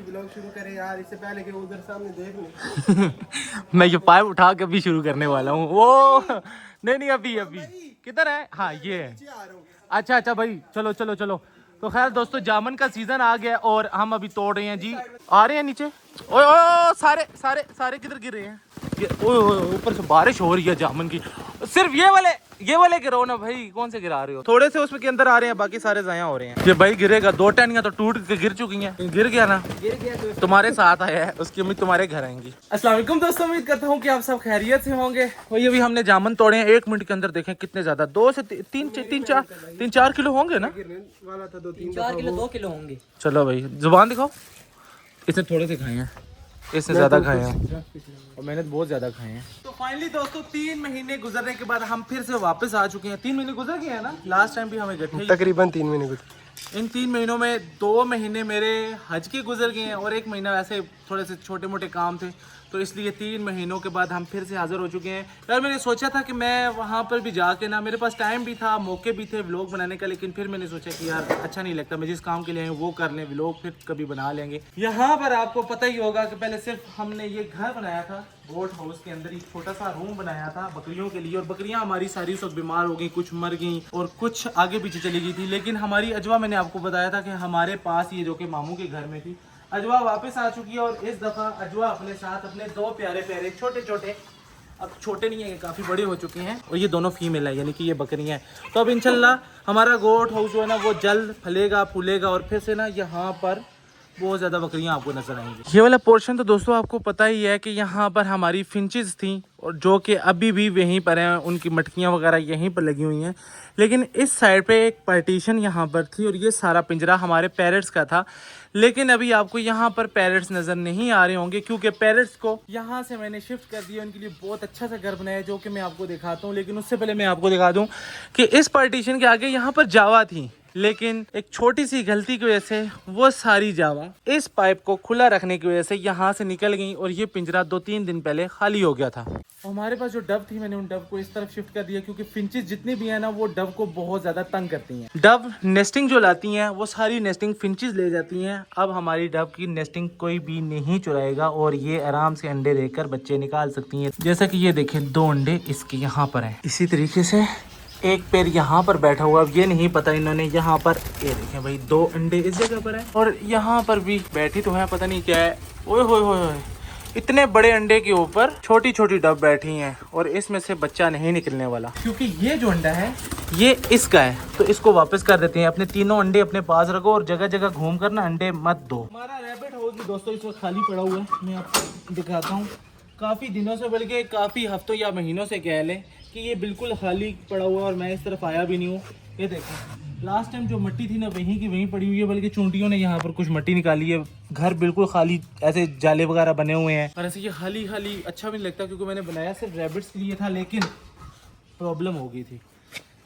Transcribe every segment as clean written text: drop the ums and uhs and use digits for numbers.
Blog शुरू करें यार, इससे पहले कि उधर सामने देख ले। मैं ये पाइप उठा के अभी शुरू करने वाला हूँ। वो नहीं अभी किधर है? हाँ ये है। अच्छा भाई चलो चलो चलो। तो खैर दोस्तों, जामुन का सीजन आ गया और हम अभी तोड़ रहे हैं जी। आ रहे हैं नीचे। ओए ओए सारे सारे सारे किधर गिर रहे हैं? ओए ऊपर से बारिश हो रही है जामुन की। सिर्फ ये वाले गिरो ना भाई, कौन से गिरा रहे हो? थोड़े से उसमें के अंदर आ रहे हैं, बाकी सारे जाया हो रहे हैं। ये भाई गिरेगा, 2 टहनियां तो टूट के गिर चुकी हैं। गिर गया ना, गिर गया तो तुम्हारे साथ आया है, उसकी उम्मीद तुम्हारे घर आएंगी। अस्सलाम वालेकुम दोस्तों, उम्मीद करता हूँ कि आप सब खैरियत से होंगे। वही अभी हमने जामुन तोड़े हैं, 1 मिनट के अंदर देखें कितने ज्यादा, 2 से 3-4 किलो होंगे ना। वाला था 4 किलो 2 किलो होंगे। चलो भाई जुबान दिखाओ। इसने थोड़े से खाए हैं, इससे ज्यादा खाए हैं और मेहनत बहुत ज्यादा खाए हैं। तो फाइनली दोस्तों 3 महीने गुजरने के बाद हम फिर से वापस आ चुके हैं। 3 महीने गुजर गए हैं ना, लास्ट टाइम भी हमें गए थे। तकरीबन 3 महीने कुछ। इन 3 महीनों में 2 महीने मेरे हज के गुजर गए हैं और 1 महीना वैसे थोड़े से छोटे मोटे काम थे, तो इसलिए 3 महीनों के बाद हम फिर से हाजिर हो चुके हैं। यार मैंने सोचा था कि मैं वहाँ पर भी जाके ना, मेरे पास टाइम भी था, मौके भी थे व्लॉग बनाने का, लेकिन फिर मैंने सोचा कि यार अच्छा नहीं लगता, मैं जिस काम के लिए आया हूँ वो कर लें, व्लॉग फिर कभी बना लेंगे। यहाँ पर आपको पता ही होगा कि पहले सिर्फ हमने ये घर बनाया था, बोट हाउस के अंदर एक छोटा सा रूम बनाया था बकरियों के लिए, और बकरियां हमारी सारी सब बीमार हो गई, कुछ मर गई और कुछ आगे पीछे चली गई थी। लेकिन हमारी अजवा, मैंने आपको बताया था कि हमारे पास ये जो कि मामू के घर में थी, अजवा वापस आ चुकी है। और इस दफ़ा अजवा अपने साथ अपने 2 प्यारे प्यारे छोटे छोटे, अब छोटे नहीं है, काफ़ी बड़े हो चुके हैं, और ये दोनों फीमेल है, यानी कि ये बकरियां हैं। तो अब इंशाल्लाह हमारा गोट हाउस जो है ना वो जल्द फलेगा फूलेगा और फिर से ना यहाँ पर बहुत ज़्यादा बकरियां आपको नजर आएंगी। ये वाला पोर्शन तो दोस्तों आपको पता ही है कि यहाँ पर हमारी फिंचेस थी और जो कि अभी भी वहीं पर हैं, उनकी मटकियाँ वगैरह यहीं पर लगी हुई हैं। लेकिन इस साइड पे एक पार्टीशन यहाँ पर थी और ये सारा पिंजरा हमारे पैरट्स का था। लेकिन अभी आपको यहाँ पर पैरट्स नज़र नहीं आ रहे होंगे क्योंकि पैरट्स को यहाँ से मैंने शिफ्ट कर दिया, उनके लिए बहुत अच्छा सा घर बनाया जो कि मैं आपको दिखाता हूँ। लेकिन उससे पहले मैं आपको दिखा दूँ कि इस पार्टीशन के आगे यहाँ पर जावा थी, लेकिन एक छोटी सी गलती की वजह से वो सारी जावा इस पाइप को खुला रखने की वजह से यहाँ से निकल गई और ये पिंजरा 2-3 दिन पहले खाली हो गया था। हमारे पास जो डव थी, मैंने उन डव को इस तरफ शिफ्ट कर दिया क्योंकि फिंचेस जितनी भी है ना वो डव को बहुत ज्यादा तंग करती हैं। डव नेस्टिंग जो लाती हैं वो सारी नेस्टिंग फिंचेस ले जाती हैं। अब हमारी डव की नेस्टिंग कोई भी नहीं चुराएगा और ये आराम से अंडे देकर बच्चे निकाल सकती हैं। जैसा कि ये देखें 2 अंडे इसके यहाँ पर है। इसी तरीके से एक पैर यहाँ पर बैठा हुआ, अब ये नहीं पता इन्होंने यहाँ पर, ये देखें भाई 2 अंडे इस जगह पर है और यहाँ पर भी बैठी तो है, पता नहीं क्या है। ओए होए होए, इतने बड़े अंडे के ऊपर छोटी छोटी डब बैठी हैं और इसमें से बच्चा नहीं निकलने वाला क्योंकि ये जो अंडा है ये इसका है। तो इसको वापस कर देते हैं। अपने तीनों अंडे अपने पास रखो और जगह जगह घूम कर ना अंडे मत दो। हमारा रैबिट हाउस भी दोस्तों इस वक्त खाली पड़ा हुआ है, मैं आपको दिखाता हूँ। काफ़ी दिनों से, बल्कि काफ़ी हफ्तों या महीनों से कह लें कि ये बिल्कुल खाली पड़ा हुआ है और मैं इस तरफ आया भी नहीं हूँ। ये देखें लास्ट टाइम जो मिट्टी थी ना वहीं की वहीं पड़ी हुई है, बल्कि चूंटियों ने यहाँ पर कुछ मिट्टी निकाली है। घर बिल्कुल खाली, ऐसे जाले वगैरह बने हुए हैं और ऐसे ये खाली खाली अच्छा भी नहीं लगता क्योंकि मैंने बनाया सिर्फ रैबिट्स के लिए था। लेकिन प्रॉब्लम हो गई थी,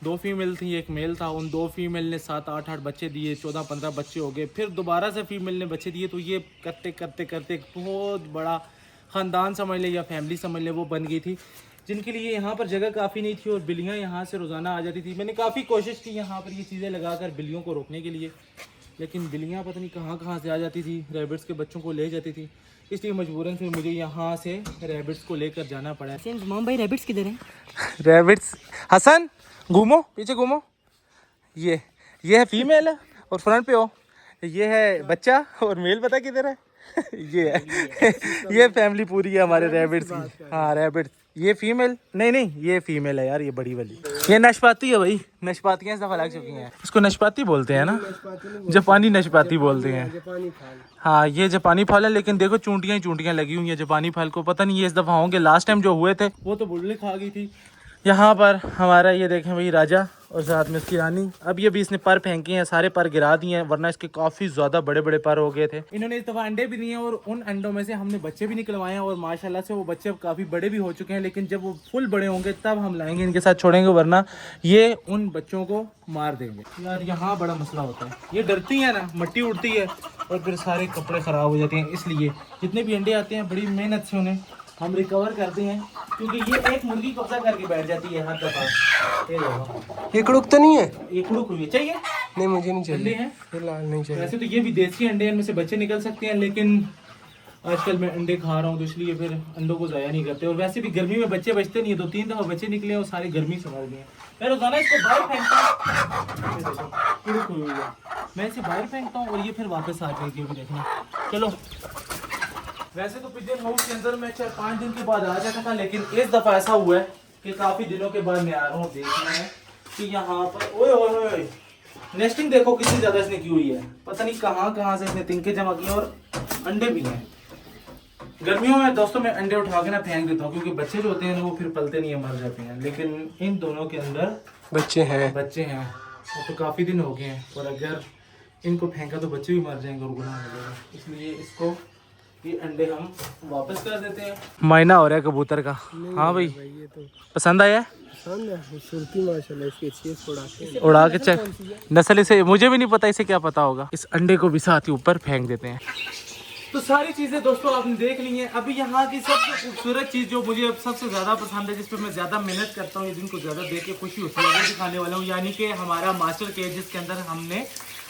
2 फीमेल थी 1 मेल था। उन 2 फीमेल ने 7-8 बच्चे दिए, 14-15 बच्चे हो गए। फिर दोबारा से फीमेल ने बच्चे दिए, तो ये करते करते करते एक बहुत बड़ा ख़ानदान समझ ले या फैमिली समझ ले वो बन गई थी, जिनके लिए यहाँ पर जगह काफ़ी नहीं थी और बिल्लियाँ यहाँ से रोज़ाना आ जाती थी। मैंने काफ़ी कोशिश की यहाँ पर ये चीज़ें लगाकर बिल्लियों को रोकने के लिए, लेकिन बिल्लियाँ पता नहीं कहाँ से आ जाती थी, रैबिट्स के बच्चों को ले जाती थी। इसलिए मजबूरन फिर मुझे यहाँ से रैबिट्स को लेकर जाना पड़ा। माम भाई रैबिट्स किधर हैं? रैबिट्स, हसन घूमो, पीछे घूमो। ये है फीमेल है और फ्रंट पे हो, ये है बच्चा और मेल पता किधर है? ये है ये फैमिली पूरी है हमारे रैबिट्स की। हाँ रैबिट्स, ये फीमेल नहीं ये फीमेल है यार, ये बड़ी वाली। ये नशपाती है भाई, नशपातियाँ इस दफा लग चुकी हैं। इसको नशपाती बोलते हैं ना, जापानी नशपाती बोलते हैं। हाँ ये जापानी फल है, लेकिन देखो चूंटियाँ ही चूंटियाँ लगी हुई हैं जापानी फल को। पता नहीं ये इस दफा होंगे, लास्ट टाइम जो हुए थे वो तो बुल्ली खा गई थी। यहाँ पर हमारा ये देखें भाई राजा और साथ में उसकी रानी। अब ये भी इसने पर फेंके हैं, सारे पर गिरा दिए हैं, वरना इसके काफ़ी ज़्यादा बड़े बड़े पर हो गए थे। इन्होंने इस दफ़ा अंडे भी दिए हैं और उन अंडों में से हमने बच्चे भी निकलवाए हैं और माशाल्लाह से वो बच्चे अब काफ़ी बड़े भी हो चुके हैं। लेकिन जब वो फुल बड़े होंगे तब हम लाएंगे, इनके साथ छोड़ेंगे, वरना ये उन बच्चों को मार देंगे। यार यहाँ बड़ा मसला होता है, ये डरती है ना, मट्टी उड़ती है और फिर सारे कपड़े ख़राब हो जाते हैं। इसलिए जितने भी अंडे आते हैं बड़ी मेहनत से उन्हें हम रिकवर करते हैं, क्योंकि ये एक मुर्गी कब्जा करके बैठ जाती है हर दफा। ये कुड़ुक तो नहीं है, ये कुड़ुक हुई चाहिए। नहीं मुझे नहीं अंडे चाहिए, हैं फिलहाल नहीं चाहिए। वैसे तो ये भी देसी अंडे हैं, इनमें से बच्चे निकल सकते हैं, लेकिन आजकल मैं अंडे खा रहा हूँ तो इसलिए फिर अंडों को ज़ाया नहीं करते। और वैसे भी गर्मी में बच्चे बचते नहीं है, 2-3 दफ़ा बच्चे निकले और सारी गर्मी संभाल गए। मैं रोज़ाना इसको बाहर फेंकता हूँ, मैं इसे बाहर फेंकता हूँ और ये फिर वापस आ जाएगी, भी देखना। चलो, वैसे तो पिजन हाउस के अंदर मैं 4-5 दिन के बाद आ जाता था, लेकिन इस दफ़ा ऐसा हुआ है कि काफ़ी दिनों के बाद मैं आ रहा हूँ। देखना है कि यहाँ पर ओए ओए ओए नेस्टिंग देखो कितनी ज़्यादा इसने की हुई है, पता नहीं कहाँ कहाँ से इसने तिनके जमा किए, और अंडे भी हैं। गर्मियों में दोस्तों मैं अंडे उठा के ना फेंक देता हूँ, क्योंकि बच्चे जो होते हैं ना वो फिर पलते नहीं है, मर जाते हैं। लेकिन इन दोनों के अंदर बच्चे हैं तो काफ़ी दिन हो गए हैं, और अगर इनको फेंका तो बच्चे भी मर जाएंगे और गुनाह हो जाएगा। इसलिए इसको ये अंडे हम वापस कर देते हैं। मायना हो रहा है कबूतर का। हाँ भाई, ये तो पसंद आया? पसंद है, खूबसूरती माशाल्लाह इसकी अच्छी है, उड़ा के चेक नस्ल इसे मुझे भी नहीं पता, इसे क्या पता होगा। इस अंडे को भी साथ ही ऊपर फेंक देते हैं। तो सारी चीज़ें दोस्तों आपने देख ली हैं। अभी यहाँ की सबसे खूबसूरत चीज़ जो मुझे सबसे ज़्यादा पसंद है, जिस पर मैं ज़्यादा मेहनत करता हूँ, जिनको ज़्यादा देख के खुशी होती है, वो दिखाने वाला हूँ। यानी कि हमारा मास्टर केज, जिसके अंदर हमने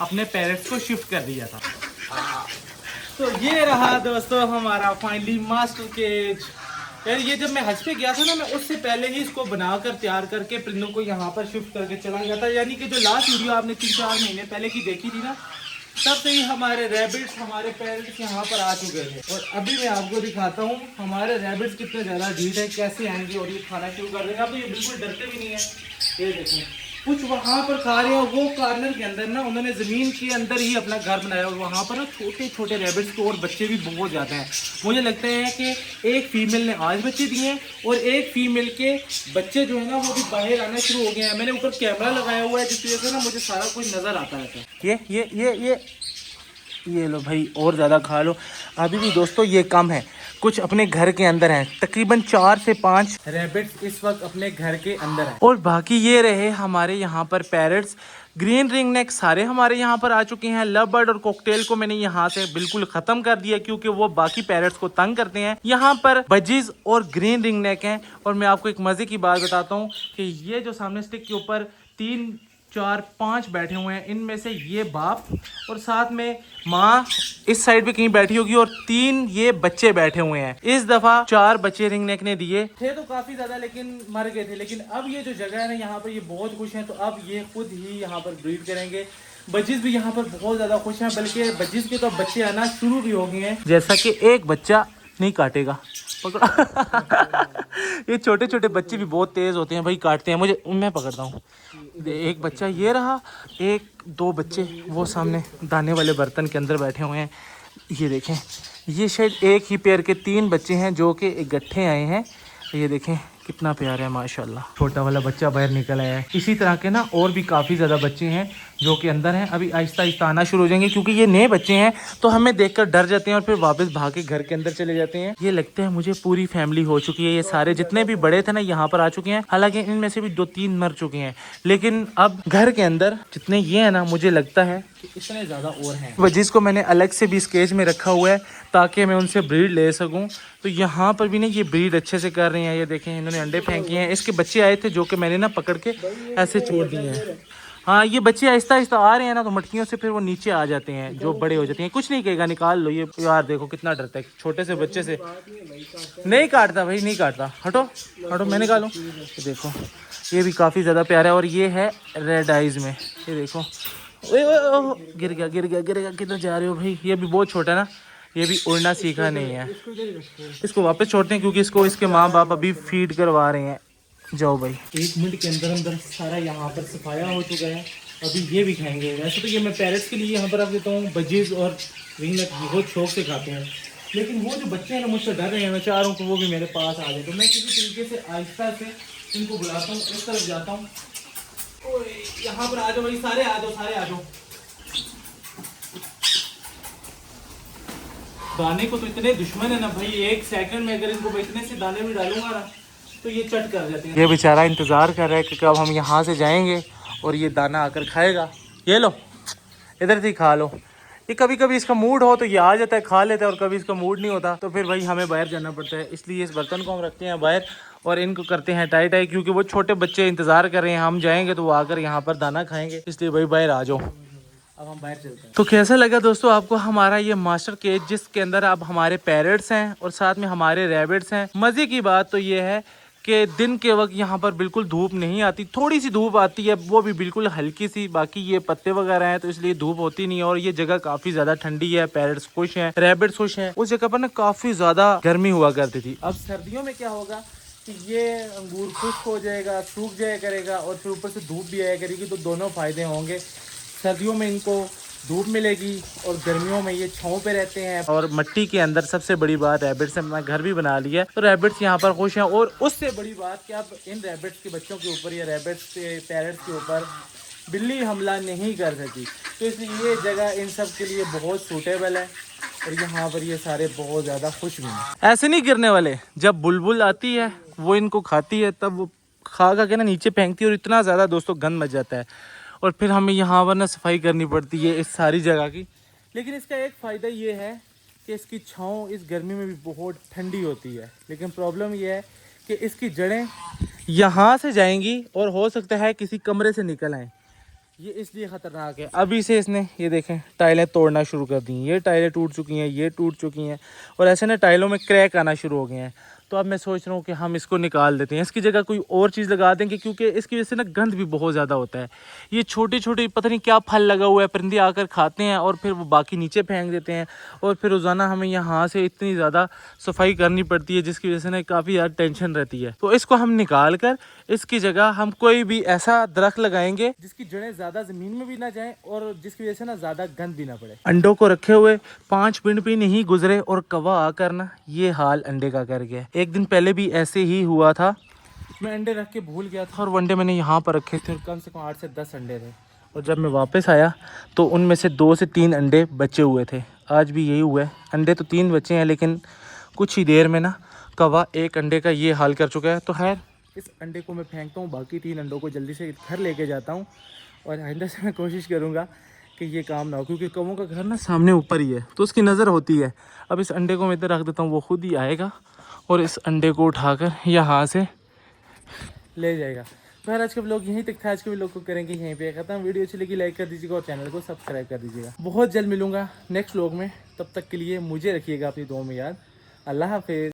अपने पेरेंट्स को शिफ्ट कर दिया था। तो ये रहा दोस्तों हमारा फाइनली मास्टर केज। यार ये जब मैं हज पे गया था ना, मैं उससे पहले ही इसको बनाकर तैयार करके परिंदों को यहाँ पर शिफ्ट करके चला गया था। यानी कि जो लास्ट वीडियो आपने 3-4 महीने पहले की देखी थी ना, तब से ही हमारे रैबिट्स, हमारे पेरेंट्स यहाँ पर आ चुके थे। और अभी मैं आपको दिखाता हूँ हमारे रैबिट्स कितने ज़्यादा ढीठ है, कैसे आएंगे और ये खाना शुरू कर देंगे। अब तो ये बिल्कुल डरते भी नहीं है। ये देखें, कुछ वहाँ पर खा रहे हैं, वो कॉर्नर के अंदर ना उन्होंने ज़मीन के अंदर ही अपना घर बनाया, और वहाँ पर ना छोटे छोटे रैबिट्स के और बच्चे भी बहुत ज़्यादा हैं। मुझे लगता है कि एक फीमेल ने आज बच्चे दिए हैं, और एक फीमेल के बच्चे जो है ना वो भी बाहर आना शुरू हो गए हैं। मैंने ऊपर कैमरा लगाया हुआ है, जिसकी वजह से ना मुझे सारा कुछ नज़र आता है। ये लो भाई, और ज़्यादा खा लो। अभी भी दोस्तों ये कम है, कुछ अपने घर के अंदर हैं। तकरीबन 4 से 5 रैबिट्स इस वक्त अपने घर के अंदर हैं, और बाकी ये रहे हमारे यहाँ पर पैरट्स। ग्रीन रिंग नेक सारे हमारे यहाँ पर आ चुके हैं। लव बर्ड और कॉकटेल को मैंने यहाँ से बिल्कुल ख़त्म कर दिया, क्योंकि वो बाकी पैरट्स को तंग करते हैं। यहाँ पर बजीज और ग्रीन रिंग नेक हैं। और मैं आपको एक मज़े की बात बताता हूँ कि ये जो सामने स्टिक के ऊपर 3, 4, 5 बैठे हुए हैं, इनमें से ये बाप और साथ में माँ इस साइड पे कहीं बैठी होगी, और 3 ये बच्चे बैठे हुए हैं। इस दफा 4 बच्चे रिंग नेक ने दिए थे तो काफी ज्यादा, लेकिन मर गए थे। लेकिन अब ये जो जगह है ना, यहाँ पर ये बहुत खुश हैं, तो अब ये खुद ही यहाँ पर ब्रीड करेंगे। बजीज भी यहाँ पर बहुत ज्यादा खुश हैं, बल्कि बजीज के तो बच्चे आना शुरू भी हो गए हैं। जैसा कि एक बच्चा नहीं काटेगा, ये छोटे छोटे बच्चे भी बहुत तेज होते हैं भाई, काटते हैं मुझे। मैं पकड़ता हूँ। एक बच्चा ये रहा, 1-2 बच्चे वो सामने दाने वाले बर्तन के अंदर बैठे हुए हैं। ये देखें, ये शायद एक ही पेयर के 3 बच्चे हैं जो कि इकट्ठे आए हैं। ये देखें कितना प्यारा है माशाल्लाह। छोटा वाला बच्चा बाहर निकल आया है। इसी तरह के ना और भी काफ़ी ज़्यादा बच्चे हैं जो कि अंदर हैं। अभी आहिस्ता आहिस्ता आना शुरू हो जाएंगे, क्योंकि ये नए बच्चे हैं तो हमें देखकर डर जाते हैं और फिर वापस भाग के घर के अंदर चले जाते हैं। ये लगता है मुझे पूरी फैमिली हो चुकी है। ये सारे जितने भी बड़े थे ना यहाँ पर आ चुके हैं। हालांकि इनमें से भी 2-3 मर चुके हैं, लेकिन अब घर के अंदर जितने ये है ना, मुझे लगता है कि इतने ज़्यादा और हैं। वजीज को मैंने अलग से भी इस केज में रखा हुआ है ताकि मैं उनसे ब्रीड ले सकूँ। तो यहाँ पर भी ना ये ब्रीड अच्छे से कर रहे हैं। ये देखें, इन्होंने अंडे फेंके हैं। इसके बच्चे आए थे जो कि मैंने ना पकड़ के ऐसे छोड़ दिए हैं। हाँ, ये बच्चे आहिस्ता आहिस्ता आ रहे हैं ना, तो मटकियों से फिर वो नीचे आ जाते हैं, जो बड़े हो जाते हैं। कुछ नहीं कहेगा, निकाल लो। ये यार देखो कितना डरता है छोटे से बच्चे से। नहीं काटता भाई, नहीं काटता। हटो हटो, मैं निकालूं। ये देखो, ये भी काफ़ी ज़्यादा प्यारा है, और ये है रेड आइज में। ये देखो, गिर गया गिर गया गिर गया। किधर जा रहे हो भाई? ये भी बहुत छोटा है ना, ये भी उड़ना सीखा नहीं है। इसको वापस छोड़ते हैं, क्योंकि इसको इसके माँ बाप अभी फीड करवा रहे हैं। जाओ भाई। 1 मिनट के अंदर अंदर सारा यहाँ पर सफाया हो चुका है। अभी ये भी खाएंगे। वैसे तो ये मैं पैरट्स के लिए यहाँ पर रख देता हूँ। बजीज और रिंग नेक बहुत शौक से खाते हैं, लेकिन वो जो बच्चे हैं ना मुझसे डर रहे हैं। मैं चाह रहा हूँ कि वो भी मेरे पास आ जाए। तो मैं किसी तरीके से आहिस्ता से इनको बुलाता हूँ, इस तरफ जाता हूँ। यहाँ पर आ जाओ भाई, सारे आ जाओ, सारे आ जाओ। दाने को तो इतने दुश्मन है ना भाई, 1 सेकंड में अगर इनको इतने से दाने भी डालूंगा ना तो ये चट कर जाते हैं। ये बेचारा इंतज़ार कर रहा है कि कब हम यहाँ से जाएंगे और ये दाना आकर खाएगा। ये लो, इधर से खा लो। ये कभी कभी इसका मूड हो तो ये आ जाता है, खा लेता है, और कभी इसका मूड नहीं होता तो फिर भाई हमें बाहर जाना पड़ता है। इसलिए इस बर्तन को हम रखते हैं बाहर और इनको करते हैं टाई टाई, क्योंकि वो छोटे बच्चे इंतजार कर रहे हैं, हम जाएंगे तो वो आकर यहाँ पर दाना खाएंगे। इसलिए भाई बाहर आ जाओ, अब हम बाहर चलते हैं। तो कैसा लगा दोस्तों आपको हमारा ये मास्टर केज, जिसके अंदर अब हमारे पैरट्स हैं और साथ में हमारे रैबिट्स हैं। मज़े की बात तो ये है कि दिन के वक्त यहाँ पर बिल्कुल धूप नहीं आती, थोड़ी सी धूप आती है, वो भी बिल्कुल हल्की सी। बाकी ये पत्ते वगैरह हैं तो इसलिए धूप होती नहीं है, और ये जगह काफ़ी ज़्यादा ठंडी है, पैरट्स खुश हैं, रैबिट्स खुश हैं। उस जगह पर ना काफ़ी ज़्यादा गर्मी हुआ करती थी। अब सर्दियों में क्या होगा कि ये अंगूर खुश्क हो जाएगा, सूख जाया करेगा, और फिर ऊपर से धूप भी आया करेगी, तो दोनों फ़ायदे होंगे। सर्दियों में इनको धूप मिलेगी और गर्मियों में ये छांव पे रहते हैं। और मिट्टी के अंदर सबसे बड़ी बात, रैबिट्स ने घर भी बना लिया है, तो रैबिट्स यहाँ पर खुश हैं। और उससे बड़ी बात कि अब इन रैबिट्स के बच्चों के ऊपर या रैबिट्स के पैरट्स के ऊपर बिल्ली हमला नहीं कर सकी, तो इसलिए ये जगह इन सब के लिए बहुत सूटेबल है, और यहाँ पर ये सारे बहुत ज़्यादा खुश भी हैं। ऐसे नहीं गिरने वाले, जब बुलबुल आती है वो इनको खाती है, तब वो खा के ना नीचे फेंकती है, और इतना ज़्यादा दोस्तों गंद मच जाता है, और फिर हमें यहाँ पर ना सफाई करनी पड़ती है इस सारी जगह की। लेकिन इसका एक फ़ायदा ये है कि इसकी छांव इस गर्मी में भी बहुत ठंडी होती है। लेकिन प्रॉब्लम ये है कि इसकी जड़ें यहाँ से जाएंगी और हो सकता है किसी कमरे से निकल आएँ, ये इसलिए ख़तरनाक है। अभी से इसने ये देखें टाइलें तोड़ना शुरू कर दी, ये टाइलें टूट चुकी हैं, ये टूट चुकी हैं, और ऐसे ना टाइलों में क्रैक आना शुरू हो गए हैं। तो अब मैं सोच रहा हूँ कि हम इसको निकाल देते हैं, इसकी जगह कोई और चीज़ लगा देंगे, क्योंकि इसकी वजह से ना गंद भी बहुत ज़्यादा होता है। ये छोटे छोटे पता नहीं क्या फल लगा हुआ है, परिंदे आकर खाते हैं और फिर वो बाकी नीचे फेंक देते हैं, और फिर रोज़ाना हमें यहाँ से इतनी ज़्यादा सफाई करनी पड़ती है, जिसकी वजह से ना काफ़ी ज़्यादा टेंशन रहती है। तो इसको हम निकाल कर इसकी जगह हम कोई भी ऐसा दरख्त लगाएंगे जिसकी जड़ें ज़्यादा ज़मीन में भी ना जाएं, और जिसकी वजह से ना ज़्यादा गंद भी ना पड़े। अंडों को रखे हुए 5 मिनट भी नहीं गुजरे और कौवा आकर ना ये हाल अंडे का कर गया। एक दिन पहले भी ऐसे ही हुआ था, मैं अंडे रख के भूल गया था, और वनडे मैंने यहाँ पर रखे थे, और कम से कम 8 से 10 अंडे थे, और जब मैं वापस आया तो उनमें से 2 से 3 अंडे बचे हुए थे। आज भी यही हुआ है, अंडे तो 3 बचे हैं, लेकिन कुछ ही देर में ना कौवा एक अंडे का ये हाल कर चुका है। तो खैर इस अंडे को मैं फेंकता हूँ, बाकी 3 अंडों को जल्दी से घर लेके जाता हूँ, और आइंदा से मैं कोशिश करूँगा कि ये काम ना हो, क्योंकि कौवों का घर ना सामने ऊपर ही है, तो उसकी नज़र होती है। अब इस अंडे को मैं इधर रख देता हूँ, वो खुद ही आएगा और इस अंडे को उठाकर यहाँ से ले जाएगा। तो आज का व्लॉग यहीं तक था, आज के व्लॉग को करेंगे यहीं पे ख़त्म। वीडियो अच्छी लगी लाइक कर दीजिएगा और चैनल को सब्सक्राइब कर दीजिएगा। बहुत जल्द मिलूँगा नेक्स्ट व्लॉग में, तब तक के लिए मुझे रखिएगा अपनी दुआ में याद। अल्लाह हाफिज़।